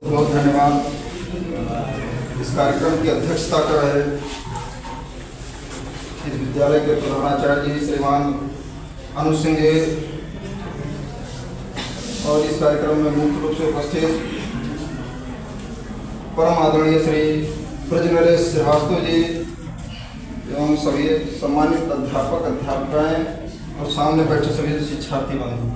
बहुत धन्यवाद। इस कार्यक्रम की अध्यक्षता कर रहे इस विद्यालय के प्रधानाचार्य जी श्रीमान अनुज सिंह जी और इस कार्यक्रम में मुख्य रूप से उपस्थित परम आदरणीय श्री ब्रजनरेश श्रीवास्तव जी एवं सभी सम्मानित अध्यापक अध्यापिकाएं और सामने बैठे सभी शिक्षार्थी बंधु।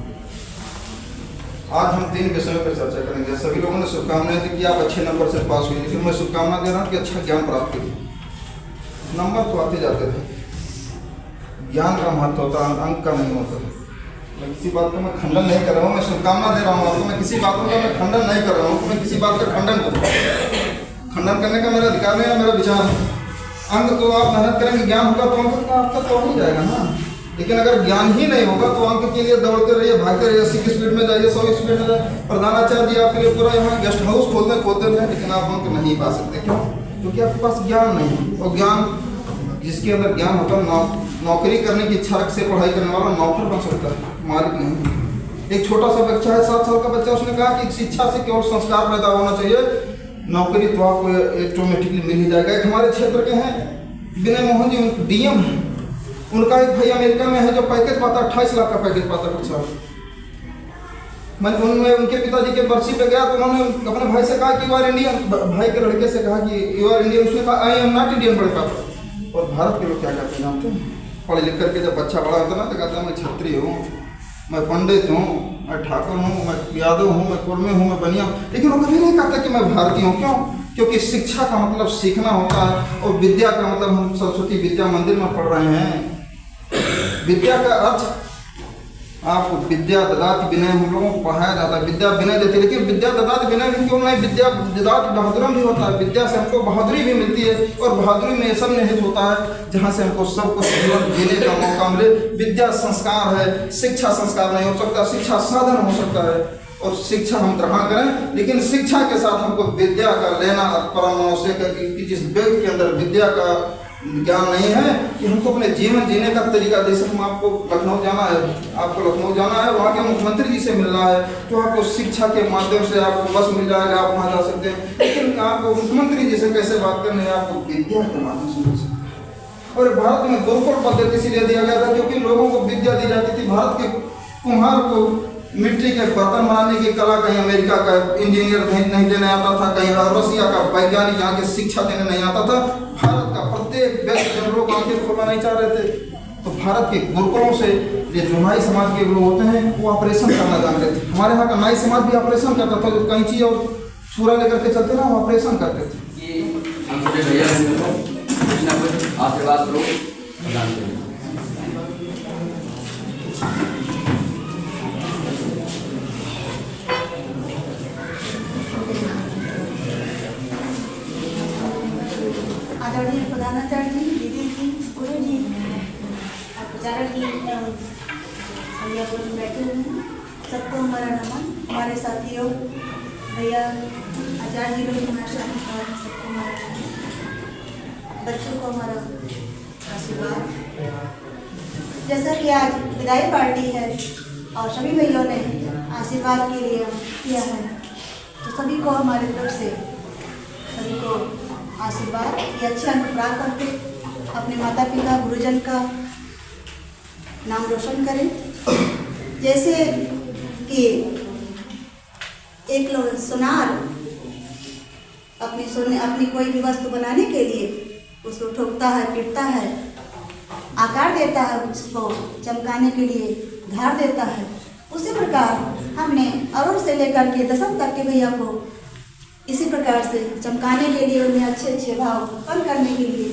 आज हम 3 विषयों पर चर्चा करेंगे। सभी लोगों ने शुभकामनाएं दी कि आप अच्छे नंबर से पास हुए, लेकिन मैं शुभकामना दे रहा हूँ कि अच्छा ज्ञान प्राप्त करिए। नंबर तो आते जाते थे, ज्ञान का महत्व होता है, अंक का नहीं होता। मैं किसी बात का मैं खंडन नहीं कर रहा हूँ, मैं शुभकामना दे रहा हूँ आपको। मैं किसी बातों का मैं खंडन नहीं कर रहा हूँ, मैं किसी बात का खंडन करूँ। खंडन करने का मेरा अधिकार नहीं है, मेरा विचार है। अंक तो आप मेहनत करेंगे, ज्ञान होगा तो अंक तो आपका तो हो जाएगा ना। लेकिन अगर ज्ञान ही नहीं होगा तो अंक के लिए दौड़ते रहिए, भागते रहिए, 80 की स्पीड में जाइए, 100 की स्पीड में जाइए। प्रधानाचार्य जी आपके लिए पूरा यहाँ गेस्ट हाउस खोलते रहे, लेकिन आप अंक नहीं पा सकते। क्यों? क्योंकि आपके पास ज्ञान नहीं है। और ज्ञान, जिसके अंदर ज्ञान होता है, नौकरी करने की इच्छा से पढ़ाई करने वाला नौकर बन सकता है, मालिक नहीं। एक छोटा सा बच्चा है, 7 साल का बच्चा, उसने कहा कि शिक्षा से केवल संस्कार पैदा होना चाहिए, नौकरी तो आपको ऑटोमेटिकली मिल ही जाएगा। एक हमारे क्षेत्र के हैं विनय मोहन जी, DM है। उनका एक भाई अमेरिका में है जो पैकेज पाता, 28 लाख का पैकेज पाता कुछ साल। मैं उनमें उनके पिताजी के बरसी पे गया तो उन्होंने अपने भाई से कहा कि यू आर इंडियन। भाई के लड़के से कहा कि यू आर इंडियन, उसने कहा आई एम नॉट इंडियन बड़े पापा। और भारत के लोग क्या कहते हैं जानते हैं? पढ़ लिख करके जब बच्चा बड़ा होता है ना तो कहता है मैं क्षत्रिय हूँ, मैं पंडित हूँ, मैं ठाकुर हूँ, मैं यादव हूँ, मैं कुर्मे हूँ, मैं बनिया। लेकिन वो कभी नहीं कहता कि मैं भारतीय हूँ। क्यों? क्योंकि शिक्षा का मतलब सीखना होता है, और विद्या का मतलब हम सरस्वती विद्या मंदिर में पढ़ रहे हैं। विद्या का अर्थ आपको विद्या ददाति विनय हम लोगों को पढ़ाया जाता है, विद्या विनय देती है। लेकिन विद्या ददाति विनय भी क्यों नहीं, विद्या ददाति बहादुरम भी होता है। विद्या से हमको बहादुरी भी मिलती है, और बहादुरी में ये सब निहित होता है जहाँ से हमको सब कुछ जीवन जीने का मौका मिले। विद्या संस्कार है, शिक्षा संस्कार नहीं हो सकता, शिक्षा साधन हो सकता है, और शिक्षा हम ग्रहण करें। लेकिन शिक्षा के साथ हमको विद्या का लेना परम आवश्यक है कि जिस व्यक्ति के अंदर विद्या का ज्ञान नहीं है कि हमको अपने जीवन जीने का तरीका। जैसे हम आपको लखनऊ जाना है, वहाँ के मुख्यमंत्री जी से मिलना है तो आपको शिक्षा के माध्यम से आपको बस मिल जाएगा, आप वहाँ जा सकते हैं। लेकिन आपको मुख्यमंत्री जी से कैसे बात करनी है, आपको विद्या के माध्यम से मिल सकते हैं। और भारत में गुरुकुल पद्धति इसलिए दिया गया था क्योंकि लोगों को विद्या दी जाती थी। भारत के कुम्हार को मिट्टी के बर्तन बनाने की कला कहीं अमेरिका का इंजीनियर नहीं देने आता था, कहीं रसिया का वैज्ञानिक यहाँ के शिक्षा देने नहीं आता था। भारत का प्रत्येक व्यक्ति जब लोग आंखें खोलना नहीं चाह रहे थे तो भारत के गुरुकुलों से ये जो नाई समाज के लोग होते हैं वो ऑपरेशन करना जानते थे। हमारे यहाँ का नाई समाज भी ऑपरेशन करता था, जो कैंची और छुरा लेकर के चलते ना, वो ऑपरेशन करते थे। आदरणीय प्रधानाचार्य जी, दीदी जी, गुरु जी, प्रचारक जी, भैया को बैठे हुए हैं, सबको हमारा नमन। हमारे साथियों, भैया आचार्य जी लोग, सबको हमारा नमन। बच्चों को हमारा आशीर्वाद। जैसा कि आज विदाई पार्टी है और सभी भैयों ने आशीर्वाद के लिए किया है, तो सभी को हमारे तरफ से सभी को आशीर्वाद कि अच्छे अंक प्राप्त करके अपने माता पिता गुरुजन का नाम रोशन करें। जैसे कि एक लोग सुनार अपनी कोई भी वस्तु बनाने के लिए उसको ठोकता है, पीटता है, आकार देता है, उसको चमकाने के लिए धार देता है। उसी प्रकार हमने अरुण से लेकर के दसम तक के भैया को इसी प्रकार से चमकाने के लिए, उन्हें अच्छे अच्छे भाव उत्पन्न करने के लिए,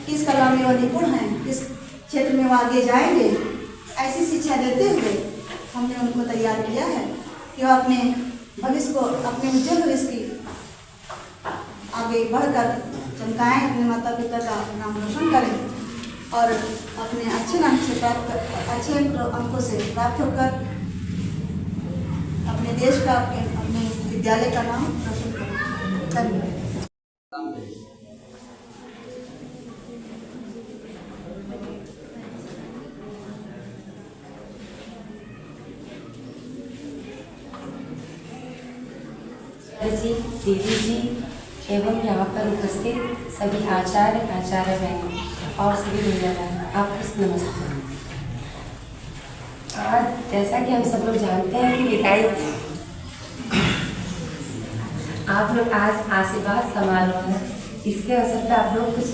किस कला में वो निपुण हैं, किस क्षेत्र में वो आगे जाएंगे, ऐसी शिक्षा देते हुए हमने उनको तैयार किया है कि वो अपने भविष्य को, अपने उज्जवल भविष्य की आगे बढ़कर चमकाएं, अपने माता पिता का नाम रोशन करें और अपने अच्छे अंकों से प्राप्त होकर अपने देश का, अपने विद्यालय का नाम रोशन करें। धन्यवाद। जी, दीदी जी एवं यहाँ पर उपस्थित सभी आचार्य बहन और सभी भैया बहन, आपको नमस्ते। आज जैसा कि हम सब लोग जानते हैं कि विदाई आप लोग आज आशीर्वाद समारोह है, इसके अवसर पर आप लोग कुछ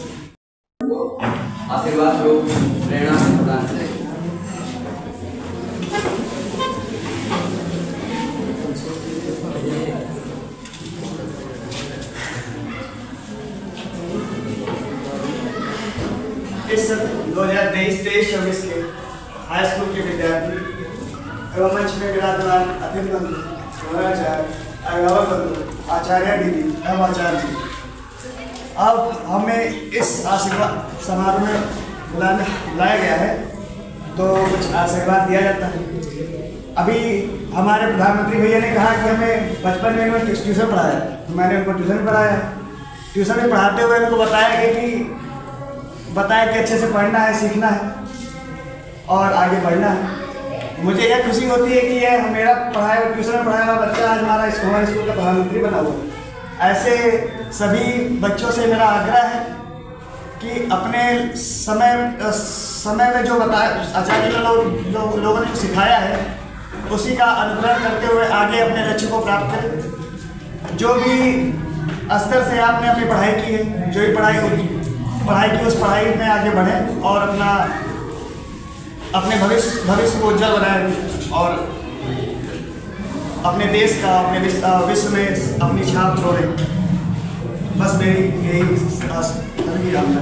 आशीर्वाद लोग प्रेरणा प्रदान करें। इस 2023-24 के हाई स्कूल के विद्यार्थी एवं मंच में विराजमान अतिथि बंधु, अभिभावक बंधु, आचार्य दीदी एवं आचार्य जी, अब हमें इस आशीर्वाद समारोह में बुलाया गया है तो कुछ आशीर्वाद दिया जाता है। अभी हमारे प्रधानमंत्री भैया ने कहा कि हमें बचपन में इन्होंने ट्यूशन पढ़ाया, तो मैंने उनको ट्यूशन पढ़ाया। ट्यूशन में पढ़ाते हुए उनको बताया कि अच्छे से पढ़ना है, सीखना है और आगे बढ़ना है। मुझे यह खुशी होती है कि यह मेरा पढ़ाया ट्यूशन में पढ़ाया हुआ बच्चा आज हमारे स्कूल का प्रधानमंत्री बना हुआ। ऐसे सभी बच्चों से मेरा आग्रह है कि अपने समय में जो आचार्य लोगों ने सिखाया है उसी का अनुकरण करते हुए आगे अपने लक्ष्य को प्राप्त करें। जो भी स्तर से आपने अपनी पढ़ाई की है, जो भी पढ़ाई की उस पढ़ाई में आगे बढ़ें और अपने भविष्य को उज्जवल बनाएं और अपने देश का, अपने विश्व में अपनी छाप छोड़ें। बस मेरी यही कामना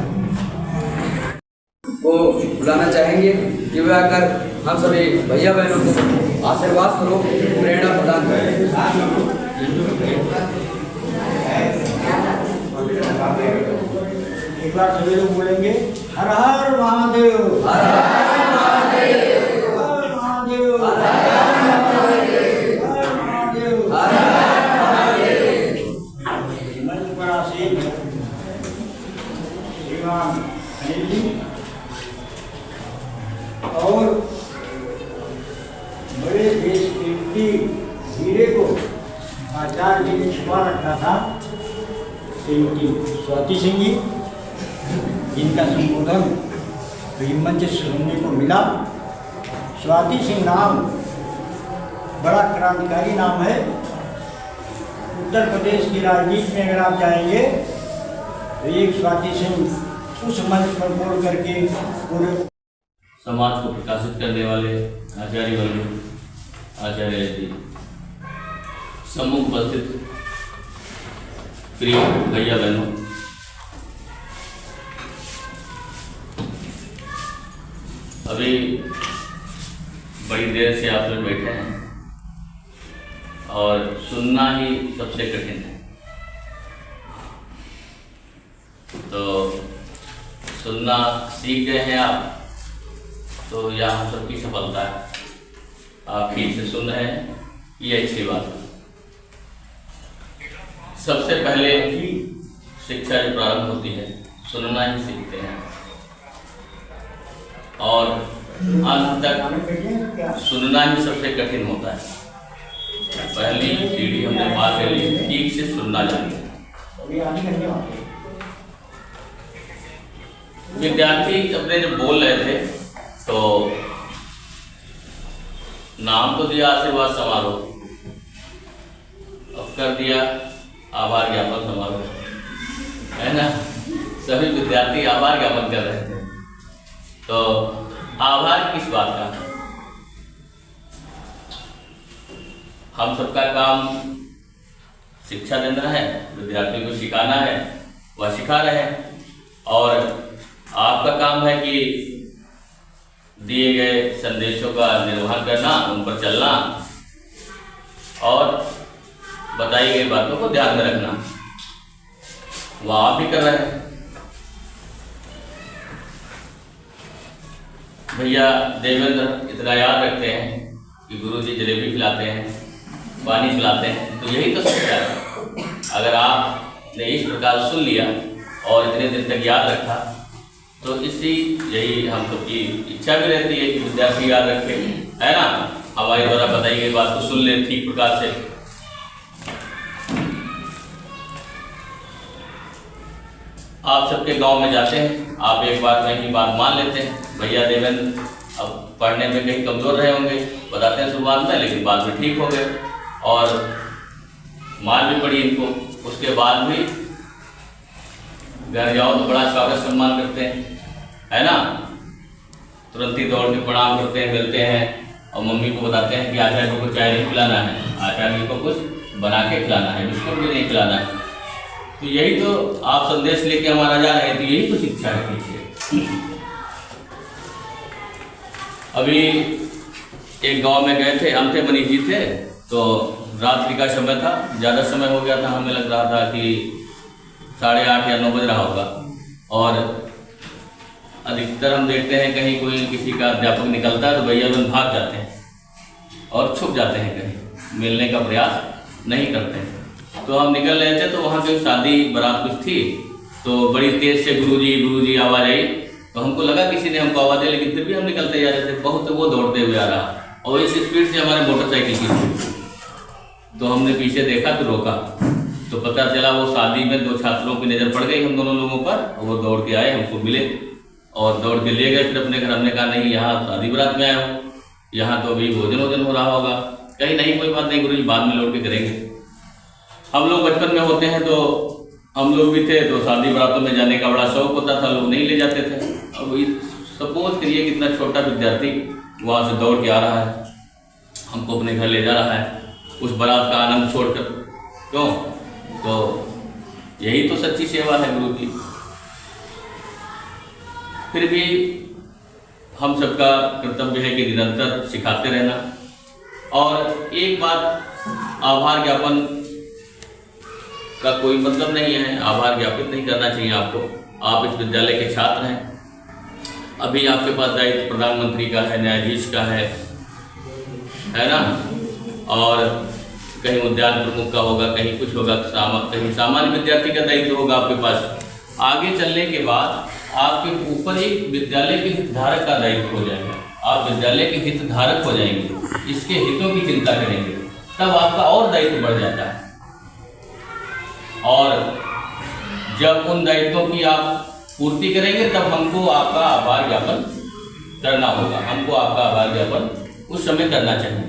को बुलाना चाहेंगे कि वे आकर हम सभी भैया बहनों को आशीर्वाद स्वरूप प्रेरणा प्रदान करें। एक बार सभी लोग बोलेंगे, हर हर महादेव, हर हर महादेव, हर महादेव, हर महादेव, हर महादेव, हर महादेव। मंच पर आसीन श्रीमान अनिल जी और बड़े देश कीर्ति हीरे को आचार्य जी ने छुपा रखा था, श्रीमती स्वाति सिंह जी, जिनका संबोधन मंच से सुनने को मिला। स्वाति सिंह नाम बड़ा क्रांतिकारी नाम है। उत्तर प्रदेश की राजनीति में अगर आप जाएंगे तो एक स्वाति सिंह उस मंच पर बोल करके पूरे समाज को प्रकाशित करने वाले आचार्य बंधु, आचार्य जी, सम्मुख उपस्थित प्रिय भैया बहनों, अभी बड़ी देर से आप लोग बैठे हैं और सुनना ही सबसे कठिन है। तो सुनना सीख गए हैं आप तो यह हम सबकी सफलता है। आप ठीक से सुन रहे हैं, ये अच्छी बात है। सबसे पहले शिक्षा जो प्रारंभ होती है सुनना ही सीखते हैं और अंत तक सुनना ही सबसे कठिन होता है। पहली सीढ़ी हमने पार कर ली, ठीक से सुनना जानते हैं। विद्यार्थी अपने जब बोल रहे थे तो नाम तो दिया आशीर्वाद समारोह, अब कर दिया आभार ज्ञापन समारोह, है ना। सभी विद्यार्थी आभार ज्ञापन कर रहे थे। तो आभार किस बात का? हम सबका काम शिक्षा देना है, विद्यार्थियों को सिखाना है, वह सिखा रहे हैं और आपका काम है कि दिए गए संदेशों का निर्वहन करना, उन पर चलना और बताई गई बातों को ध्यान में रखना। वह आप भी कर रहे हैं। भैया देवेंद्र इतना याद रखते हैं कि गुरुजी जलेबी खिलाते हैं, पानी पिलाते हैं, तो यही तो शिक्षा है। अगर आपने इस प्रकार सुन लिया और इतने दिन तक याद रखा तो यही हम लोग की इच्छा भी रहती है कि विद्यार्थी याद रखे, है ना। हमारे द्वारा बताई गई बात को सुन ले ठीक प्रकार से। आप सबके गांव में जाते हैं, आप एक बार में ही बात मान लेते हैं। भैया देवेंद्र अब पढ़ने में कहीं कमज़ोर रहे होंगे, बताते हैं शुरुआत में, लेकिन बाद में ठीक हो गए और मार भी पड़ी इनको। उसके बाद भी घर जाओ तो बड़ा स्वागत सम्मान करते हैं, है ना। तुरंत ही दौड़ के प्रणाम करते हैं, मिलते हैं और मम्मी को बताते हैं कि आचार्य को चाय नहीं पिलाना है, आचार्य को कुछ बना के खिलाना है, बिस्कुट भी नहीं खिलाना है। तो यही तो आप संदेश लेके हमारा जा रहे थे, यही तो शिक्षा है पीछे। अभी एक गांव में गए थे, हम थे, मनीष जी थे, तो रात्रि का समय था, ज़्यादा समय हो गया था, हमें लग रहा था कि 8:30 या 9 बज रहा होगा। और अधिकतर हम देखते हैं कहीं कोई किसी का अध्यापक निकलता है तो भैया लोग भाग जाते हैं और छुप जाते हैं, कहीं मिलने का प्रयास नहीं करते हैं। तो हम निकल रहे थे तो वहाँ कोई शादी बारात कुछ थी, तो बड़ी तेज से गुरुजी आवाज़ आई, तो हमको लगा किसी ने हमको आवाज़ दी, लेकिन फिर भी हम निकलते जा रहे थे। बहुत वो दौड़ते हुए आ रहा और इस स्पीड से हमारे मोटरसाइकिल की, तो हमने पीछे देखा तो रोका, तो पता चला वो शादी में 2 छात्रों की नज़र पड़ गई हम दोनों लोगों पर, और वो दौड़ के आए, हमको मिले और दौड़ के ले गए फिर अपने घर। हमने कहा नहीं, यहाँ शादी बारात में आए हो, यहाँ तो अभी भोजन हो रहा होगा। कहीं नहीं, कोई बात नहीं गुरुजी, बाद में लौट के करेंगे। हम लोग बचपन में होते हैं तो हम लोग भी थे, तो शादी बारातों में जाने का बड़ा शौक होता था, लोग नहीं ले जाते थे। अब सपोज करिए कितना छोटा विद्यार्थी वहाँ से दौड़ के आ रहा है, हमको अपने घर ले जा रहा है उस बारात का आनंद छोड़कर। क्यों? तो यही तो सच्ची सेवा है गुरु की। फिर भी हम सबका कर्तव्य है कि निरंतर सिखाते रहना। और एक बात, आभार ज्ञापन का कोई मतलब नहीं है, आभार ज्ञापित नहीं करना चाहिए आपको। आप इस विद्यालय के छात्र हैं, अभी आपके पास दायित्व प्रधानमंत्री का है, न्यायाधीश का है ना, और कहीं उद्यान प्रमुख का होगा, कहीं कुछ होगा, कहीं सामान्य विद्यार्थी का दायित्व होगा आपके पास। आगे चलने के बाद आपके ऊपर एक विद्यालय के हितधारक का दायित्व हो जाएगा, आप विद्यालय के हितधारक हो जाएंगे, इसके हितों की चिंता करेंगे, तब आपका और दायित्व बढ़ जाता है। और जब उन दायित्वों की आप पूर्ति करेंगे तब हमको आपका आभार ज्ञापन करना होगा, हमको आपका आभार ज्ञापन उस समय करना चाहिए।